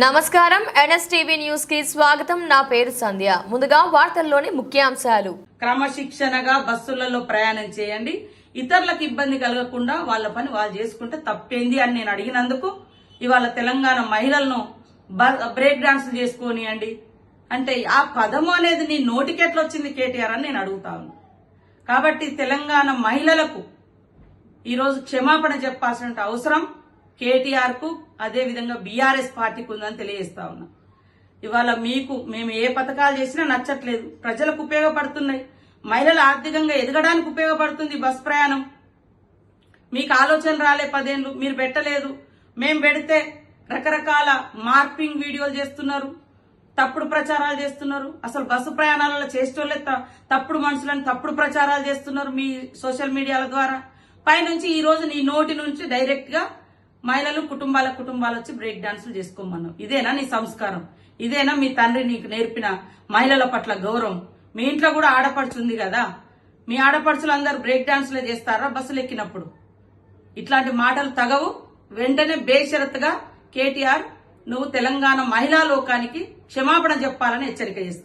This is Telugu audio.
నమస్కారం ఎన్ఎస్టీవీ న్యూస్ కి స్వాగతం. నా పేరు సంధ్య. ముందుగా వార్తల్లోని ముఖ్యాంశాలు. క్రమశిక్షణగా బస్సులలో ప్రయాణం చేయండి, ఇతరులకు ఇబ్బంది కలగకుండా వాళ్ళ పని వాళ్ళు చేసుకుంటే తప్పేంది అని నేను అడిగినందుకు ఇవాళ తెలంగాణ మహిళలను బ్రేక్ డాన్స్ చేసుకోనియండి అంటే ఆ పదము అనేది నీ నోటికెట్లా వచ్చింది కేటీఆర్ అని నేను అడుగుతాను. కాబట్టి తెలంగాణ మహిళలకు ఈరోజు క్షమాపణ చెప్పాల్సిన అవసరం కేటీఆర్ కు అదే విధంగా బీఆర్ఎస్ పార్టీకి ఉందని తెలియజేస్తా ఉన్నా. ఇవాళ మేము ఏ పథకాలు చేసినా నచ్చట్లేదు, ప్రజలకు ఉపయోగపడుతున్నాయి, మహిళలు ఆర్థికంగా ఎదగడానికి ఉపయోగపడుతుంది బస్ ప్రయాణం. మీకు ఆలోచన రాలే 10 ఏళ్ళు, మీరు పెట్టలేదు. మేము పెడితే రకరకాల మార్పింగ్ వీడియోలు చేస్తున్నారు, తప్పుడు ప్రచారాలు చేస్తున్నారు. అసలు బస్సు ప్రయాణాలలో చేసేటోళ్ళే తప్పుడు మనుషులను తప్పుడు ప్రచారాలు చేస్తున్నారు మీ సోషల్ మీడియాల ద్వారా. పైనుంచి ఈ రోజు నీ నోటి నుంచి డైరెక్ట్ గా మహిళలు కుటుంబాలు వచ్చి బ్రేక్ డాన్సులు చేసుకోమన్నావు. ఇదేనా నీ సంస్కారం? ఇదేనా మీ తండ్రి నీకు నేర్పిన మహిళల పట్ల గౌరవం? మీ ఇంట్లో కూడా ఆడపడుచు ఉంది కదా, మీ ఆడపడుచులు అందరూ బ్రేక్ డాన్సులే చేస్తారా బస్సులు ఎక్కినప్పుడు? ఇట్లాంటి మాటలు తగవు. వెంటనే బేషరతుగా కేటీఆర్ నువ్వు తెలంగాణ మహిళా లోకానికి క్షమాపణ చెప్పాలని హెచ్చరిక చేస్తావు.